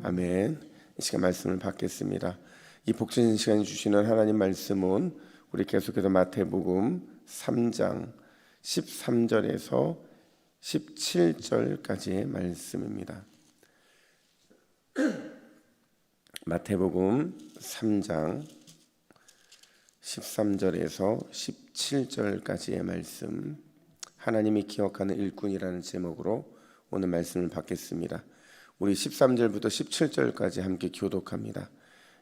아멘. 이 시간 말씀을 받겠습니다. 이 복되신 시간 주시는 하나님 말씀은 우리 계속해서 마태복음 3장 13절에서 17절까지의 말씀입니다. 마태복음 3장 13절에서 17절까지의 말씀, 하나님이 기억하는 일꾼이라는 제목으로 오늘 말씀을 받겠습니다. 우리 13절부터 17절까지 함께 교독합니다.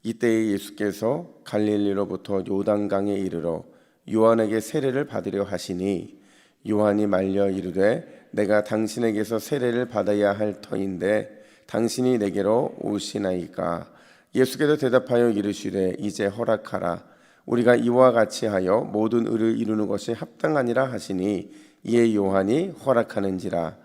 이때에 예수께서 갈릴리로부터 요단강에 이르러 요한에게 세례를 받으려 하시니 요한이 말려 이르되 내가 당신에게서 세례를 받아야 할 터인데 당신이 내게로 오시나이까. 예수께서 대답하여 이르시되 이제 허락하라. 우리가 이와 같이 하여 모든 의를 이루는 것이 합당하니라 하시니 이에 요한이 허락하는지라.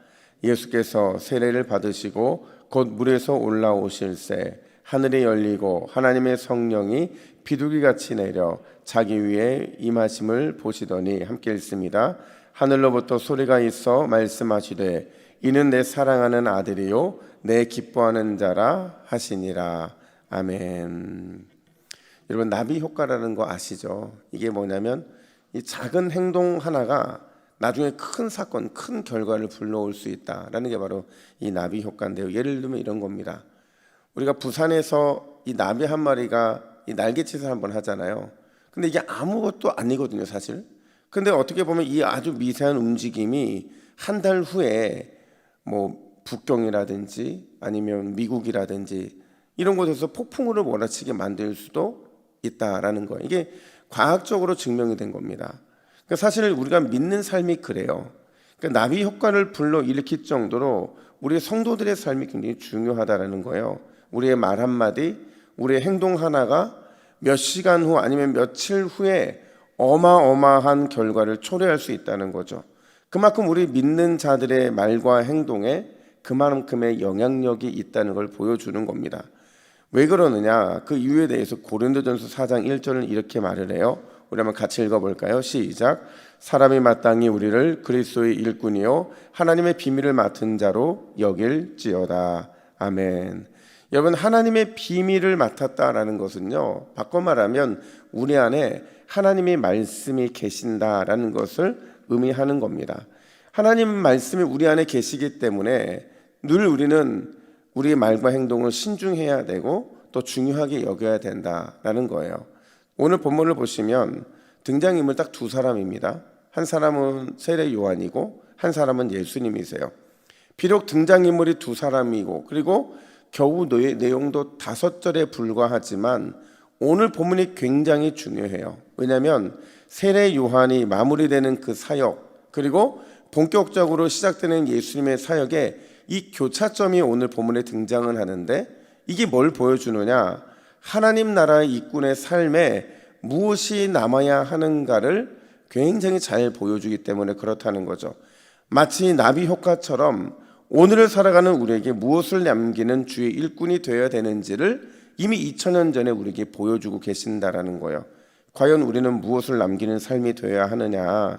예수께서 세례를 받으시고 곧 물에서 올라오실새 하늘이 열리고 하나님의 성령이 비둘기같이 내려 자기 위에 임하심을 보시더니, 함께 읽습니다. 하늘로부터 소리가 있어 말씀하시되 이는 내 사랑하는 아들이요 내 기뻐하는 자라 하시니라. 아멘. 여러분, 나비 효과라는 거 아시죠? 이게 뭐냐면 이 작은 행동 하나가 나중에 큰 사건, 큰 결과를 불러올 수 있다라는 게 바로 이 나비 효과인데요. 예를 들면 이런 겁니다. 우리가 부산에서 이 나비 한 마리가 이 날개짓을 한번 하잖아요. 근데 이게 아무것도 아니거든요, 사실. 근데 어떻게 보면 이 아주 미세한 움직임이 한 달 후에 뭐 북경이라든지 아니면 미국이라든지 이런 곳에서 폭풍우를 몰아치게 만들 수도 있다라는 거예요. 이게 과학적으로 증명이 된 겁니다. 그러니까 사실 우리가 믿는 삶이 그래요. 그러니까 나비 효과를 불러일으킬 정도로 우리 성도들의 삶이 굉장히 중요하다라는 거예요. 우리의 말 한마디, 우리의 행동 하나가 몇 시간 후 아니면 며칠 후에 어마어마한 결과를 초래할 수 있다는 거죠. 그만큼 우리 믿는 자들의 말과 행동에 그만큼의 영향력이 있다는 걸 보여주는 겁니다. 왜 그러느냐? 그 이유에 대해서 고린도전서 4장 1절은 이렇게 말을 해요. 우리 한번 같이 읽어볼까요? 시작. 사람이 마땅히 우리를 그리스도의 일꾼이요 하나님의 비밀을 맡은 자로 여길지어다. 아멘. 여러분, 하나님의 비밀을 맡았다라는 것은요, 바꿔 말하면 우리 안에 하나님의 말씀이 계신다라는 것을 의미하는 겁니다. 하나님 말씀이 우리 안에 계시기 때문에 늘 우리는 우리의 말과 행동을 신중해야 되고 또 중요하게 여겨야 된다라는 거예요. 오늘 본문을 보시면 등장인물 딱 두 사람입니다. 한 사람은 세례 요한이고 한 사람은 예수님이세요. 비록 등장인물이 두 사람이고 그리고 겨우 내용도 5절에 불과하지만 오늘 본문이 굉장히 중요해요. 왜냐하면 세례 요한이 마무리되는 그 사역, 그리고 본격적으로 시작되는 예수님의 사역에 이 교차점이 오늘 본문에 등장을 하는데, 이게 뭘 보여주느냐? 하나님 나라의 일꾼의 삶에 무엇이 남아야 하는가를 굉장히 잘 보여주기 때문에 그렇다는 거죠. 마치 나비 효과처럼 오늘을 살아가는 우리에게 무엇을 남기는 주의 일꾼이 되어야 되는지를 이미 2000년 전에 우리에게 보여주고 계신다라는 거예요. 과연 우리는 무엇을 남기는 삶이 되어야 하느냐?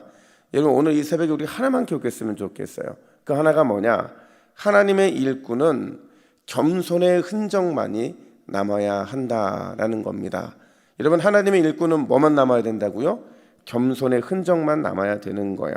여러분, 오늘 이 새벽에 우리 하나만 기억했으면 좋겠어요. 그 하나가 뭐냐? 하나님의 일꾼은 겸손의 흔적만이 남아야 한다라는 겁니다. 여러분, 하나님의 일꾼은 뭐만 남아야 된다고요? 겸손의 흔적만 남아야 되는 거예요.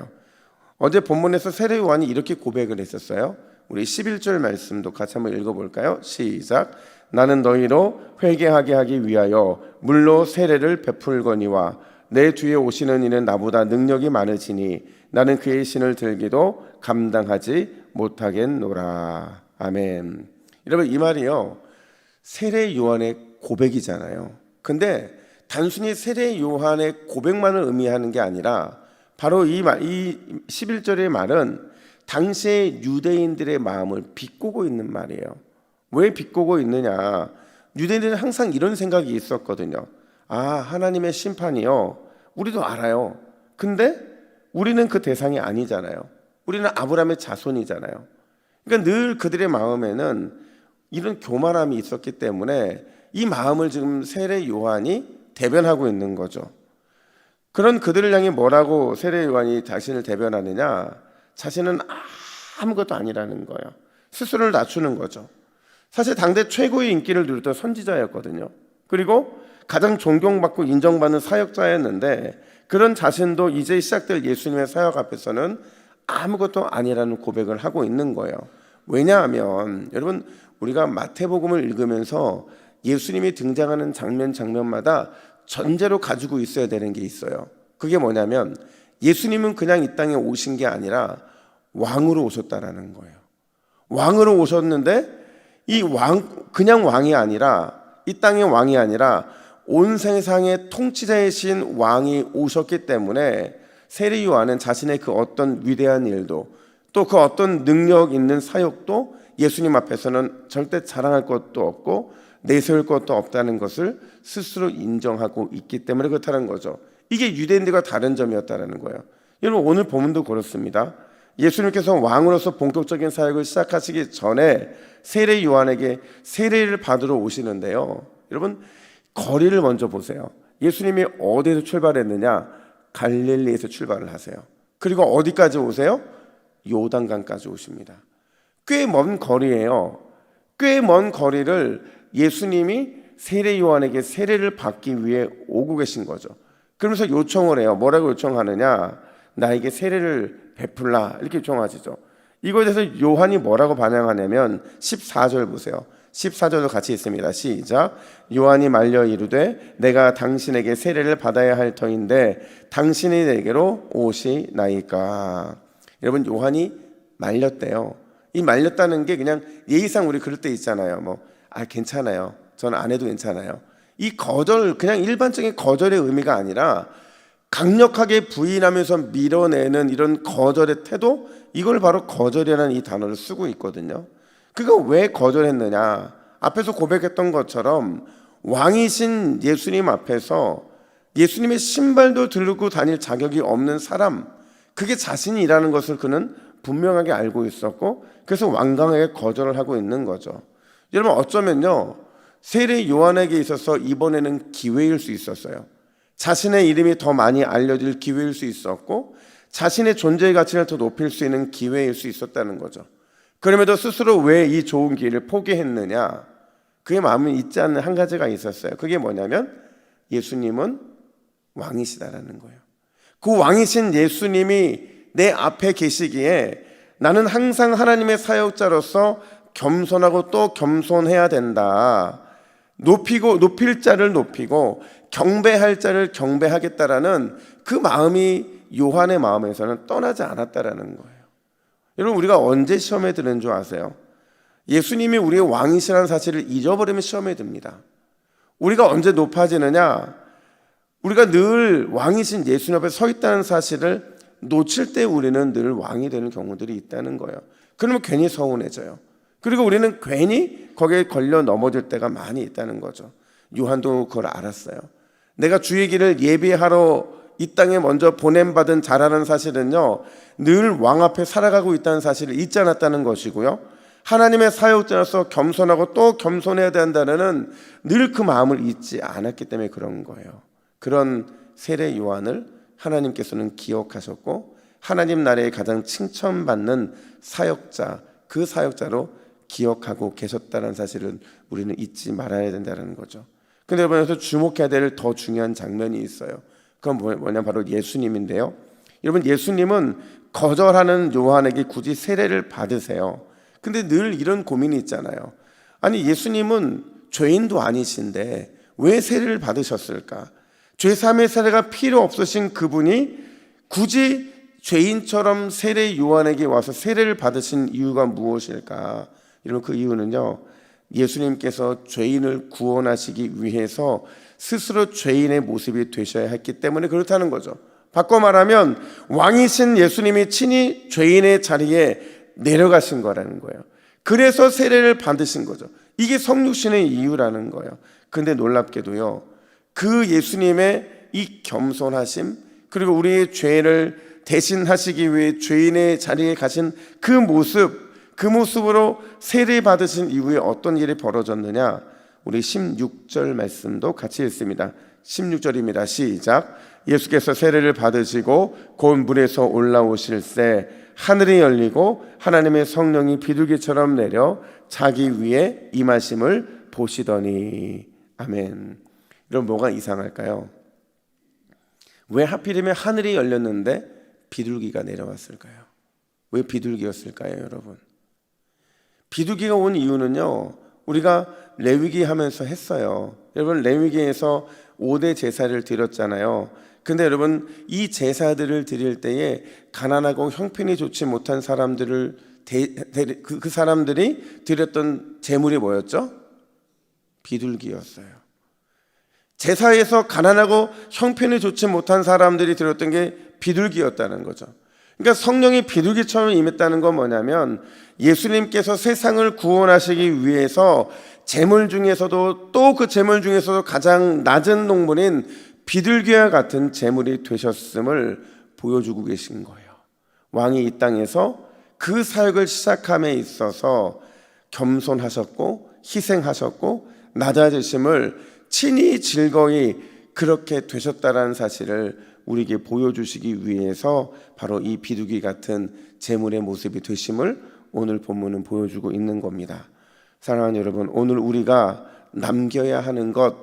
어제 본문에서 세례 요한이 이렇게 고백을 했었어요. 우리 11절 말씀도 같이 한번 읽어볼까요? 시작. 나는 너희로 회개하게 하기 위하여 물로 세례를 베풀거니와 내 뒤에 오시는 이는 나보다 능력이 많으시니 나는 그의 신을 들기도 감당하지 못하겠노라. 아멘. 여러분, 이 말이요, 세례 요한의 고백이잖아요. 근데 단순히 세례 요한의 고백만을 의미하는 게 아니라 바로 이 11절의 말은 당시의 유대인들의 마음을 비꼬고 있는 말이에요. 왜 비꼬고 있느냐? 유대인들은 항상 이런 생각이 있었거든요. 아, 하나님의 심판이요, 우리도 알아요. 근데 우리는 그 대상이 아니잖아요. 우리는 아브라함의 자손이잖아요. 그러니까 늘 그들의 마음에는 이런 교만함이 있었기 때문에 이 마음을 지금 세례 요한이 대변하고 있는 거죠. 그런 그들을 향해 뭐라고 세례 요한이 자신을 대변하느냐? 자신은 아무것도 아니라는 거예요. 스스로를 낮추는 거죠. 사실 당대 최고의 인기를 누렸던 선지자였거든요. 그리고 가장 존경받고 인정받는 사역자였는데 그런 자신도 이제 시작될 예수님의 사역 앞에서는 아무것도 아니라는 고백을 하고 있는 거예요. 왜냐하면 여러분, 우리가 마태복음을 읽으면서 예수님이 등장하는 장면마다 전제로 가지고 있어야 되는 게 있어요. 그게 뭐냐면 예수님은 그냥 이 땅에 오신 게 아니라 왕으로 오셨다라는 거예요. 왕으로 오셨는데 이 그냥 왕이 아니라, 이 땅의 왕이 아니라 온 세상의 통치자이신 왕이 오셨기 때문에 세례 요한은 자신의 그 어떤 위대한 일도 또 그 어떤 능력 있는 사역도 예수님 앞에서는 절대 자랑할 것도 없고 내세울 것도 없다는 것을 스스로 인정하고 있기 때문에 그렇다는 거죠. 이게 유대인들과 다른 점이었다는 거예요. 여러분, 오늘 본문도 그렇습니다. 예수님께서 왕으로서 본격적인 사역을 시작하시기 전에 세례 요한에게 세례를 받으러 오시는데요. 여러분, 거리를 먼저 보세요. 예수님이 어디에서 출발했느냐? 갈릴리에서 출발을 하세요. 그리고 어디까지 오세요? 요단강까지 오십니다. 꽤 먼 거리예요. 꽤 먼 거리를 예수님이 세례 요한에게 세례를 받기 위해 오고 계신 거죠. 그러면서 요청을 해요. 뭐라고 요청하느냐? 나에게 세례를 베풀라, 이렇게 요청하시죠. 이거에 대해서 요한이 뭐라고 반응하냐면 14절 보세요. 14절도 같이 있습니다. 시작. 요한이 말려 이르되 내가 당신에게 세례를 받아야 할 터인데 당신이 내게로 오시나이까. 여러분, 요한이 말렸대요. 이 말렸다는 게 그냥 예의상 우리 그럴 때 있잖아요. 괜찮아요, 저는 안 해도 괜찮아요. 이 거절, 그냥 일반적인 거절의 의미가 아니라 강력하게 부인하면서 밀어내는 이런 거절의 태도, 이걸 바로 거절이라는 이 단어를 쓰고 있거든요. 그거 왜 거절했느냐? 앞에서 고백했던 것처럼 왕이신 예수님 앞에서 예수님의 신발도 들고 다닐 자격이 없는 사람, 그게 자신이라는 것을 그는 분명하게 알고 있었고, 그래서 완강하게 거절을 하고 있는 거죠. 여러분, 어쩌면요, 세례 요한에게 있어서 이번에는 기회일 수 있었어요. 자신의 이름이 더 많이 알려질 기회일 수 있었고, 자신의 존재의 가치를 더 높일 수 있는 기회일 수 있었다는 거죠. 그럼에도 스스로 왜 이 좋은 기회를 포기했느냐? 그의 마음에 있지 않는 한 가지가 있었어요. 그게 뭐냐면 예수님은 왕이시다라는 거예요. 그 왕이신 예수님이 내 앞에 계시기에 나는 항상 하나님의 사역자로서 겸손하고 또 겸손해야 된다. 높일 자를 높이고 경배할 자를 경배하겠다라는 그 마음이 요한의 마음에서는 떠나지 않았다라는 거예요. 여러분, 우리가 언제 시험에 드는 줄 아세요? 예수님이 우리의 왕이시라는 사실을 잊어버리면 시험에 듭니다. 우리가 언제 높아지느냐? 우리가 늘 왕이신 예수님 앞에 서 있다는 사실을 놓칠 때 우리는 늘 왕이 되는 경우들이 있다는 거예요. 그러면 괜히 서운해져요. 그리고 우리는 괜히 거기에 걸려 넘어질 때가 많이 있다는 거죠. 요한도 그걸 알았어요. 내가 주의 길을 예비하러 이 땅에 먼저 보냄받은 자라는 사실은요, 늘 왕 앞에 살아가고 있다는 사실을 잊지 않았다는 것이고요, 하나님의 사역자로서 겸손하고 또 겸손해야 된다는 늘 그 마음을 잊지 않았기 때문에 그런 거예요. 그런 세례 요한을 하나님께서는 기억하셨고 하나님 나라의 가장 칭찬받는 사역자, 그 사역자로 기억하고 계셨다는 사실을 우리는 잊지 말아야 된다는 거죠. 근데 여러분, 여기서 주목해야 될 더 중요한 장면이 있어요. 그건 뭐냐면 바로 예수님인데요. 여러분, 예수님은 거절하는 요한에게 굳이 세례를 받으세요. 근데 늘 이런 고민이 있잖아요. 아니, 예수님은 죄인도 아니신데 왜 세례를 받으셨을까? 죄사함의 세례가 필요 없으신 그분이 굳이 죄인처럼 세례 요한에게 와서 세례를 받으신 이유가 무엇일까? 여러분, 그 이유는요, 예수님께서 죄인을 구원하시기 위해서 스스로 죄인의 모습이 되셔야 했기 때문에 그렇다는 거죠. 바꿔 말하면 왕이신 예수님이 친히 죄인의 자리에 내려가신 거라는 거예요. 그래서 세례를 받으신 거죠. 이게 성육신의 이유라는 거예요. 근데 놀랍게도요, 그 예수님의 이 겸손하심, 그리고 우리의 죄를 대신하시기 위해 죄인의 자리에 가신 그 모습으로 세례 받으신 이후에 어떤 일이 벌어졌느냐? 우리 16절 말씀도 같이 읽습니다. 16절입니다. 시작. 예수께서 세례를 받으시고 곧 물에서 올라오실새 하늘이 열리고 하나님의 성령이 비둘기처럼 내려 자기 위에 임하심을 보시더니. 아멘. 이런 뭐가 이상할까요? 왜 하필이면 하늘이 열렸는데 비둘기가 내려왔을까요? 왜 비둘기였을까요, 여러분? 비둘기가 온 이유는요, 우리가 레위기 하면서 했어요. 여러분, 레위기에서 5대 제사를 드렸잖아요. 근데 여러분, 이 제사들을 드릴 때에 가난하고 형편이 좋지 못한 사람들을 그 사람들이 드렸던 제물이 뭐였죠? 비둘기였어요. 제사에서 가난하고 형편이 좋지 못한 사람들이 드렸던 게 비둘기였다는 거죠. 그러니까 성령이 비둘기처럼 임했다는 건 뭐냐면, 예수님께서 세상을 구원하시기 위해서 제물 중에서도 또 그 제물 중에서도 가장 낮은 동물인 비둘기와 같은 제물이 되셨음을 보여주고 계신 거예요. 왕이 이 땅에서 그 사역을 시작함에 있어서 겸손하셨고 희생하셨고 낮아지심을 친히 즐거이 그렇게 되셨다라는 사실을 우리에게 보여주시기 위해서 바로 이 비둘기 같은 제물의 모습이 되심을 오늘 본문은 보여주고 있는 겁니다. 사랑하는 여러분, 오늘 우리가 남겨야 하는 것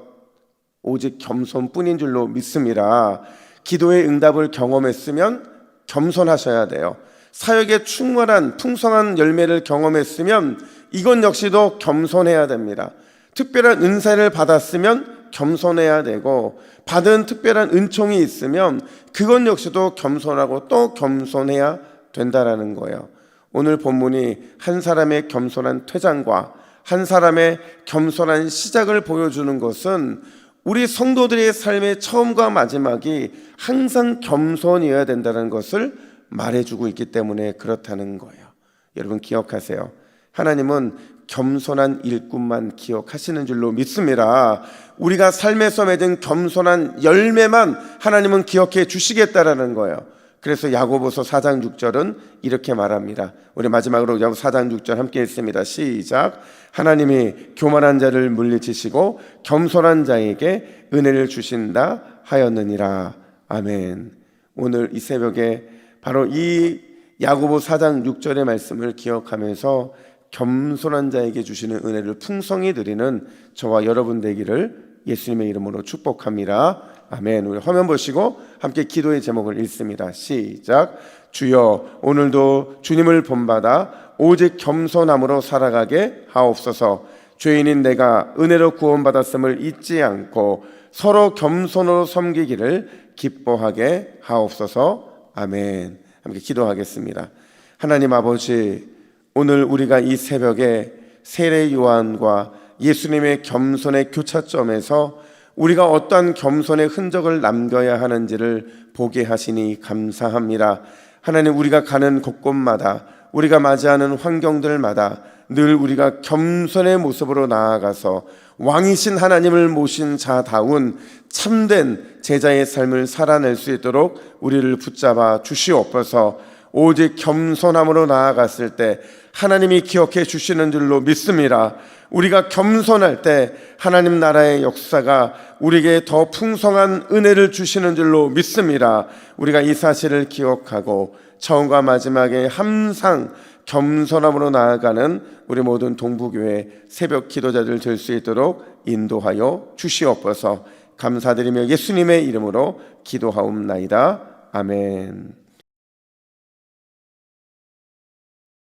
오직 겸손뿐인 줄로 믿습니다. 기도의 응답을 경험했으면 겸손하셔야 돼요. 사역에 충만한 풍성한 열매를 경험했으면 이건 역시도 겸손해야 됩니다. 특별한 은사를 받았으면 겸손해야 되고, 받은 특별한 은총이 있으면 그건 역시도 겸손하고 또 겸손해야 된다라는 거예요. 오늘 본문이 한 사람의 겸손한 퇴장과 한 사람의 겸손한 시작을 보여주는 것은 우리 성도들의 삶의 처음과 마지막이 항상 겸손이어야 된다는 것을 말해주고 있기 때문에 그렇다는 거예요. 여러분 기억하세요. 하나님은 겸손한 일꾼만 기억하시는 줄로 믿습니다. 우리가 삶에서 맺은 겸손한 열매만 하나님은 기억해 주시겠다라는 거예요. 그래서 야고보서 4장 6절은 이렇게 말합니다. 우리 마지막으로 야고보 4장 6절 함께 읽습니다. 시작. 하나님이 교만한 자를 물리치시고 겸손한 자에게 은혜를 주신다 하였느니라. 아멘. 오늘 이 새벽에 바로 이 야고보 4장 6절의 말씀을 기억하면서 겸손한 자에게 주시는 은혜를 풍성히 드리는 저와 여러분 되기를 예수님의 이름으로 축복합니다. 아멘. 우리 화면 보시고 함께 기도의 제목을 읽습니다. 시작. 주여, 오늘도 주님을 본받아 오직 겸손함으로 살아가게 하옵소서. 죄인인 내가 은혜로 구원받았음을 잊지 않고 서로 겸손으로 섬기기를 기뻐하게 하옵소서. 아멘. 함께 기도하겠습니다. 하나님 아버지, 오늘 우리가 이 새벽에 세례 요한과 예수님의 겸손의 교차점에서 우리가 어떠한 겸손의 흔적을 남겨야 하는지를 보게 하시니 감사합니다. 하나님, 우리가 가는 곳곳마다, 우리가 맞이하는 환경들마다 늘 우리가 겸손의 모습으로 나아가서 왕이신 하나님을 모신 자다운 참된 제자의 삶을 살아낼 수 있도록 우리를 붙잡아 주시옵소서. 오직 겸손함으로 나아갔을 때 하나님이 기억해 주시는 줄로 믿습니다. 우리가 겸손할 때 하나님 나라의 역사가 우리에게 더 풍성한 은혜를 주시는 줄로 믿습니다. 우리가 이 사실을 기억하고 처음과 마지막에 항상 겸손함으로 나아가는 우리 모든 동부교회 새벽 기도자들 될 수 있도록 인도하여 주시옵소서. 감사드리며 예수님의 이름으로 기도하옵나이다. 아멘.